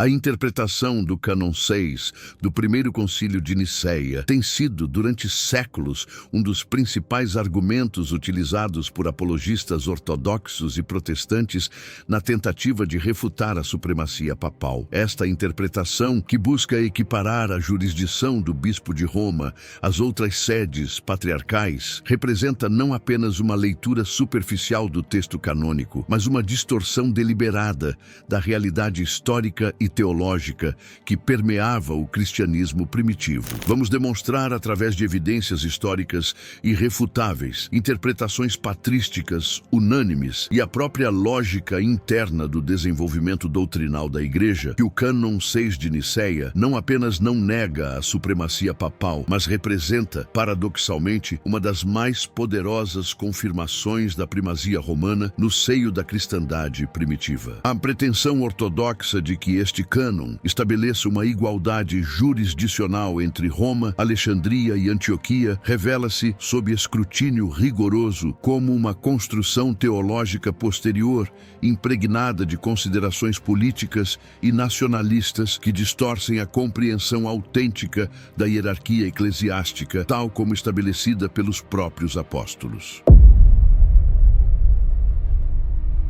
A interpretação do Cânon 6 do Primeiro Concílio de Nicéia tem sido, durante séculos, um dos principais argumentos utilizados por apologistas ortodoxos e protestantes na tentativa de refutar a supremacia papal. Esta interpretação, que busca equiparar a jurisdição do Bispo de Roma às outras sedes patriarcais, representa não apenas uma leitura superficial do texto canônico, mas uma distorção deliberada da realidade histórica e teológica que permeava o cristianismo primitivo. Vamos demonstrar, através de evidências históricas irrefutáveis, interpretações patrísticas unânimes e a própria lógica interna do desenvolvimento doutrinal da Igreja, que o Cânon 6 de Nicéia não apenas não nega a supremacia papal, mas representa, paradoxalmente, uma das mais poderosas confirmações da primazia romana no seio da cristandade primitiva. A pretensão ortodoxa de que este cânon estabeleça uma igualdade jurisdicional entre Roma, Alexandria e Antioquia revela-se, sob escrutínio rigoroso, como uma construção teológica posterior, impregnada de considerações políticas e nacionalistas que distorcem a compreensão autêntica da hierarquia eclesiástica, tal como estabelecida pelos próprios apóstolos.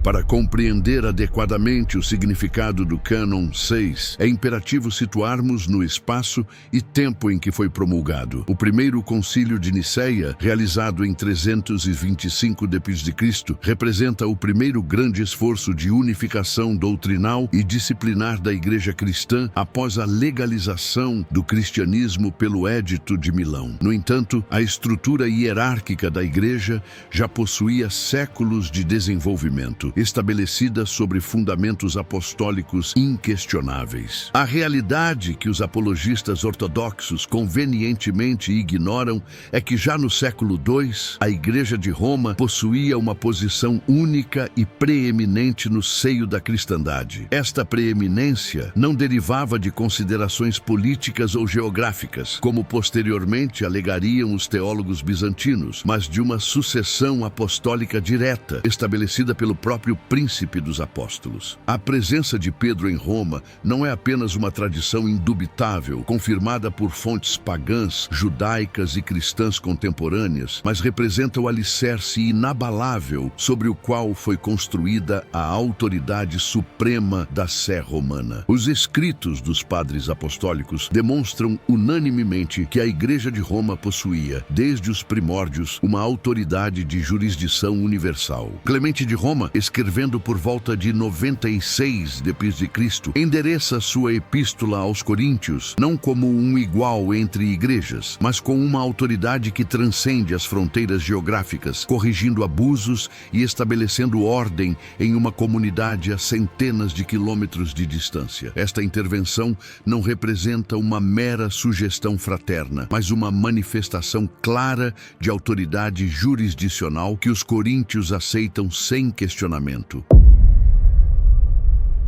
Para compreender adequadamente o significado do Cânon 6, é imperativo situarmos no espaço e tempo em que foi promulgado. O primeiro concílio de Nicéia, realizado em 325 d.C., representa o primeiro grande esforço de unificação doutrinal e disciplinar da Igreja cristã após a legalização do cristianismo pelo Édito de Milão. No entanto, a estrutura hierárquica da Igreja já possuía séculos de desenvolvimento, estabelecida sobre fundamentos apostólicos inquestionáveis. A realidade que os apologistas ortodoxos convenientemente ignoram é que já no século II, a Igreja de Roma possuía uma posição única e preeminente no seio da cristandade. Esta preeminência não derivava de considerações políticas ou geográficas, como posteriormente alegariam os teólogos bizantinos, mas de uma sucessão apostólica direta, estabelecida pelo próprio príncipe dos apóstolos. A presença de Pedro em Roma não é apenas uma tradição indubitável, confirmada por fontes pagãs, judaicas e cristãs contemporâneas, mas representa o alicerce inabalável sobre o qual foi construída a autoridade suprema da Sé romana. Os escritos dos padres apostólicos demonstram unanimemente que a Igreja de Roma possuía, desde os primórdios, uma autoridade de jurisdição universal. Clemente de Roma, escrevendo por volta de 96 d.C., endereça sua epístola aos Coríntios não como um igual entre igrejas, mas com uma autoridade que transcende as fronteiras geográficas, corrigindo abusos e estabelecendo ordem em uma comunidade a centenas de quilômetros de distância. Esta intervenção não representa uma mera sugestão fraterna, mas uma manifestação clara de autoridade jurisdicional que os coríntios aceitam sem questionamento.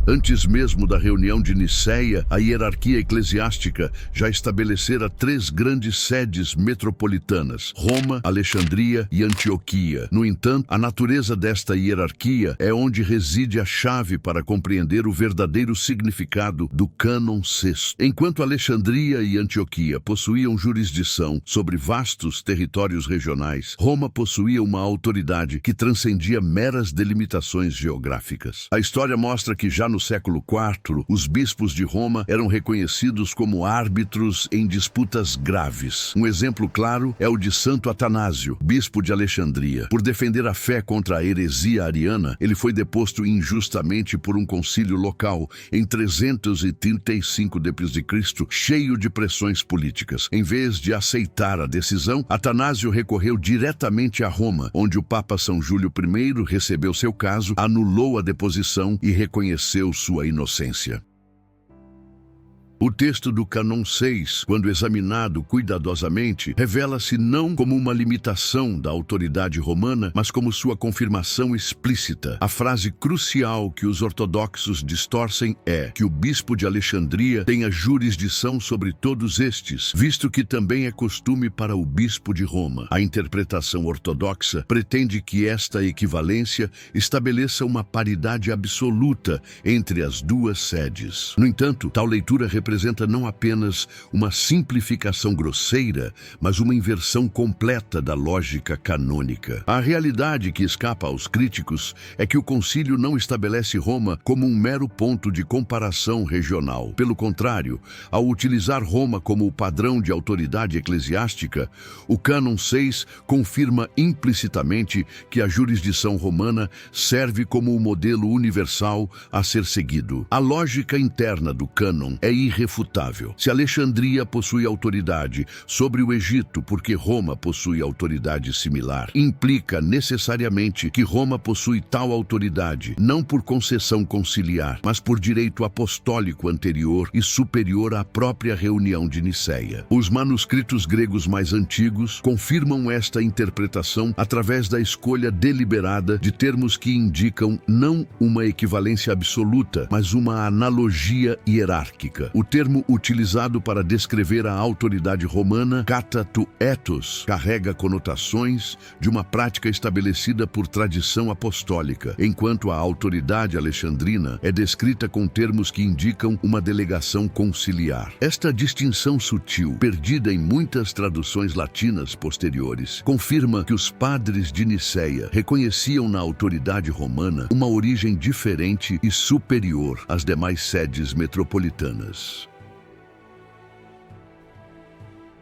Antes mesmo da reunião de Nicéia, a hierarquia eclesiástica já estabelecera 3 grandes sedes metropolitanas: Roma, Alexandria e Antioquia. No entanto, a natureza desta hierarquia é onde reside a chave para compreender o verdadeiro significado do Cânon 6. Enquanto Alexandria e Antioquia possuíam jurisdição sobre vastos territórios regionais, Roma possuía uma autoridade que transcendia meras delimitações geográficas. A história mostra que já no século IV, os bispos de Roma eram reconhecidos como árbitros em disputas graves. Um exemplo claro é o de Santo Atanásio, bispo de Alexandria. Por defender a fé contra a heresia ariana, ele foi deposto injustamente por um concílio local em 335 d.C., cheio de pressões políticas. Em vez de aceitar a decisão, Atanásio recorreu diretamente a Roma, onde o Papa São Júlio I recebeu seu caso, anulou a deposição e reconheceu sua inocência. O texto do Cânon 6, quando examinado cuidadosamente, revela-se não como uma limitação da autoridade romana, mas como sua confirmação explícita. A frase crucial que os ortodoxos distorcem é que o bispo de Alexandria tenha jurisdição sobre todos estes, visto que também é costume para o bispo de Roma. A interpretação ortodoxa pretende que esta equivalência estabeleça uma paridade absoluta entre as duas sedes. No entanto, tal leitura representa não apenas uma simplificação grosseira, mas uma inversão completa da lógica canônica. A realidade que escapa aos críticos é que o concílio não estabelece Roma como um mero ponto de comparação regional. Pelo contrário, ao utilizar Roma como o padrão de autoridade eclesiástica, o Cânon 6 confirma implicitamente que a jurisdição romana serve como o modelo universal a ser seguido. A lógica interna do cânon é irrefutável. Se Alexandria possui autoridade sobre o Egito porque Roma possui autoridade similar, implica necessariamente que Roma possui tal autoridade, não por concessão conciliar, mas por direito apostólico anterior e superior à própria reunião de Niceia. Os manuscritos gregos mais antigos confirmam esta interpretação através da escolha deliberada de termos que indicam não uma equivalência absoluta, mas uma analogia hierárquica. O termo utilizado para descrever a autoridade romana, kata tu ethos, carrega conotações de uma prática estabelecida por tradição apostólica, enquanto a autoridade alexandrina é descrita com termos que indicam uma delegação conciliar. Esta distinção sutil, perdida em muitas traduções latinas posteriores, confirma que os padres de Niceia reconheciam na autoridade romana uma origem diferente e superior às demais sedes metropolitanas.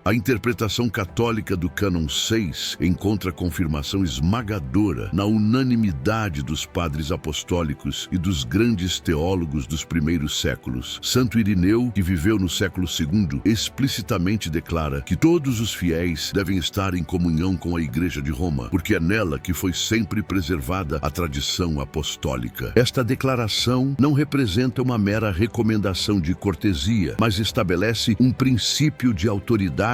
A interpretação católica do Cânon 6 encontra confirmação esmagadora na unanimidade dos padres apostólicos e dos grandes teólogos dos primeiros séculos. Santo Irineu, que viveu no século II, explicitamente declara que todos os fiéis devem estar em comunhão com a Igreja de Roma, porque é nela que foi sempre preservada a tradição apostólica. Esta declaração não representa uma mera recomendação de cortesia, mas estabelece um princípio de autoridade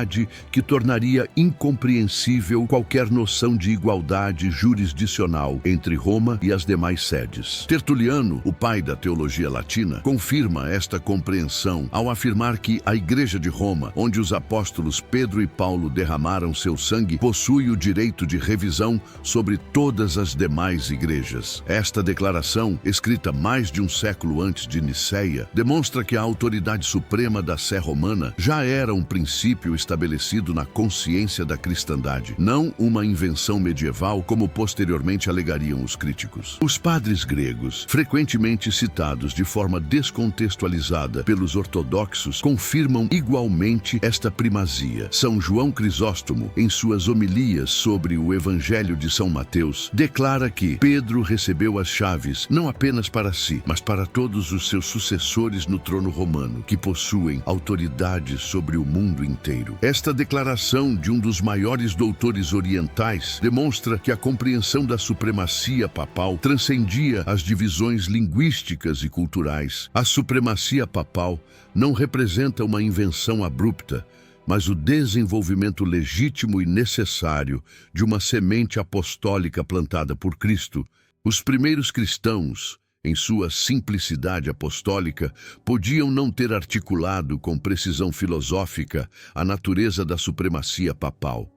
que tornaria incompreensível qualquer noção de igualdade jurisdicional entre Roma e as demais sedes. Tertuliano, o pai da teologia latina, confirma esta compreensão ao afirmar que a Igreja de Roma, onde os apóstolos Pedro e Paulo derramaram seu sangue, possui o direito de revisão sobre todas as demais igrejas. Esta declaração, escrita mais de um século antes de Niceia, demonstra que a autoridade suprema da Sé romana já era um princípio estabelecido na consciência da cristandade, não uma invenção medieval como posteriormente alegariam os críticos. Os padres gregos, frequentemente citados de forma descontextualizada pelos ortodoxos, confirmam igualmente esta primazia. São João Crisóstomo, em suas homilias sobre o Evangelho de São Mateus, declara que Pedro recebeu as chaves não apenas para si, mas para todos os seus sucessores no trono romano, que possuem autoridade sobre o mundo inteiro. Esta declaração de um dos maiores doutores orientais demonstra que a compreensão da supremacia papal transcendia as divisões linguísticas e culturais. A supremacia papal não representa uma invenção abrupta, mas o desenvolvimento legítimo e necessário de uma semente apostólica plantada por Cristo. Os primeiros cristãos, em sua simplicidade apostólica, podiam não ter articulado com precisão filosófica a natureza da supremacia papal.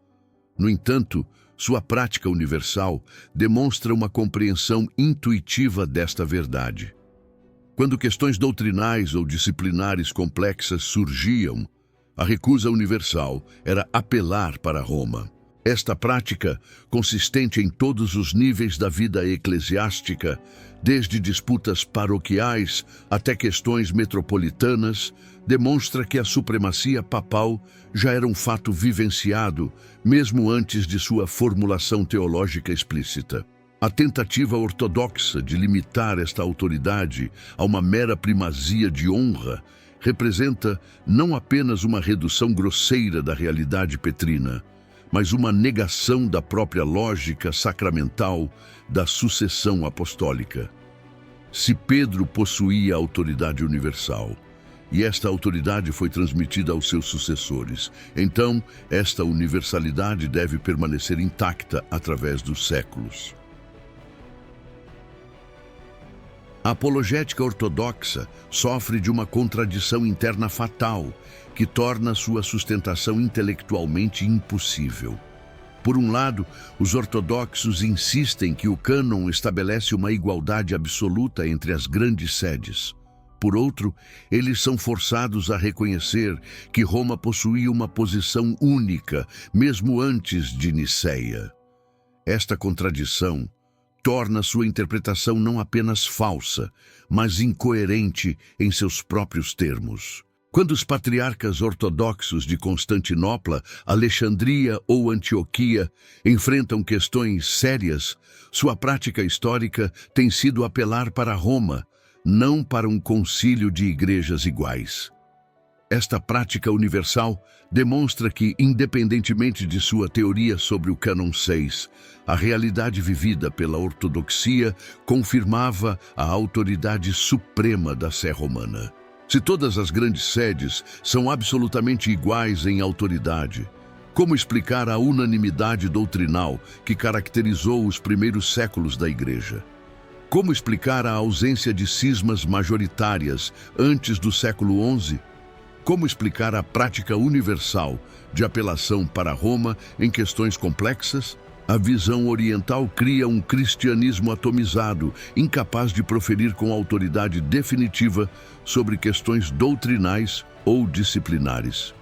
No entanto, sua prática universal demonstra uma compreensão intuitiva desta verdade. Quando questões doutrinais ou disciplinares complexas surgiam, a recusa universal era apelar para Roma. Esta prática, consistente em todos os níveis da vida eclesiástica, desde disputas paroquiais até questões metropolitanas, demonstra que a supremacia papal já era um fato vivenciado, mesmo antes de sua formulação teológica explícita. A tentativa ortodoxa de limitar esta autoridade a uma mera primazia de honra representa não apenas uma redução grosseira da realidade petrina, mas uma negação da própria lógica sacramental da sucessão apostólica. Se Pedro possuía autoridade universal, e esta autoridade foi transmitida aos seus sucessores. Então, esta universalidade deve permanecer intacta através dos séculos. A apologética ortodoxa sofre de uma contradição interna fatal, que torna sua sustentação intelectualmente impossível. Por um lado, os ortodoxos insistem que o cânon estabelece uma igualdade absoluta entre as grandes sedes. Por outro, eles são forçados a reconhecer que Roma possuía uma posição única, mesmo antes de Nicéia. Esta contradição torna sua interpretação não apenas falsa, mas incoerente em seus próprios termos. Quando os patriarcas ortodoxos de Constantinopla, Alexandria ou Antioquia enfrentam questões sérias, sua prática histórica tem sido apelar para Roma, não para um concílio de igrejas iguais. Esta prática universal demonstra que, independentemente de sua teoria sobre o Cânon 6, a realidade vivida pela ortodoxia confirmava a autoridade suprema da Sé romana. Se todas as grandes sedes são absolutamente iguais em autoridade, como explicar a unanimidade doutrinal que caracterizou os primeiros séculos da Igreja? Como explicar a ausência de cismas majoritárias antes do século XI? Como explicar a prática universal de apelação para Roma em questões complexas? A visão oriental cria um cristianismo atomizado, incapaz de proferir com autoridade definitiva sobre questões doutrinais ou disciplinares.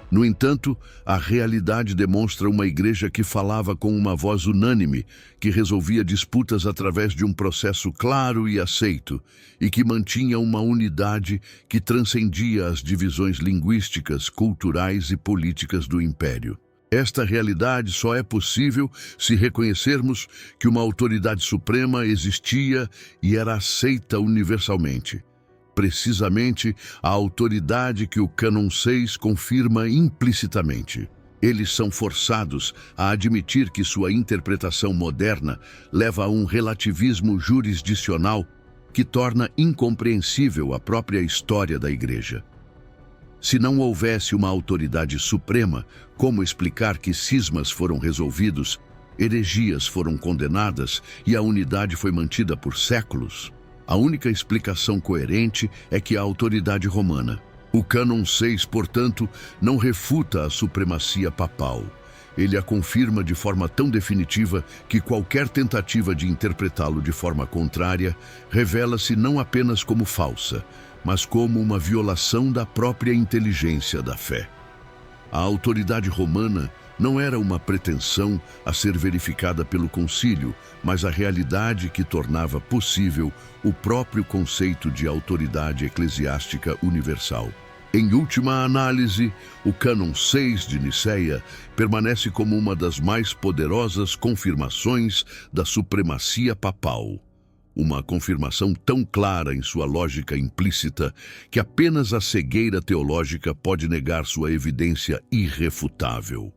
No entanto, a realidade demonstra uma igreja que falava com uma voz unânime, que resolvia disputas através de um processo claro e aceito, e que mantinha uma unidade que transcendia as divisões linguísticas, culturais e políticas do império. Esta realidade só é possível se reconhecermos que uma autoridade suprema existia e era aceita universalmente. Precisamente a autoridade que o Cânon 6 confirma implicitamente. Eles são forçados a admitir que sua interpretação moderna leva a um relativismo jurisdicional que torna incompreensível a própria história da Igreja. Se não houvesse uma autoridade suprema, como explicar que cismas foram resolvidos, heresias foram condenadas e a unidade foi mantida por séculos? A única explicação coerente é que a autoridade romana. O Cânon 6, portanto, não refuta a supremacia papal. Ele a confirma de forma tão definitiva que qualquer tentativa de interpretá-lo de forma contrária revela-se não apenas como falsa, mas como uma violação da própria inteligência da fé. A autoridade romana não era uma pretensão a ser verificada pelo concílio, mas a realidade que tornava possível o próprio conceito de autoridade eclesiástica universal. Em última análise, o Cânon 6 de Nicéia permanece como uma das mais poderosas confirmações da supremacia papal. Uma confirmação tão clara em sua lógica implícita que apenas a cegueira teológica pode negar sua evidência irrefutável.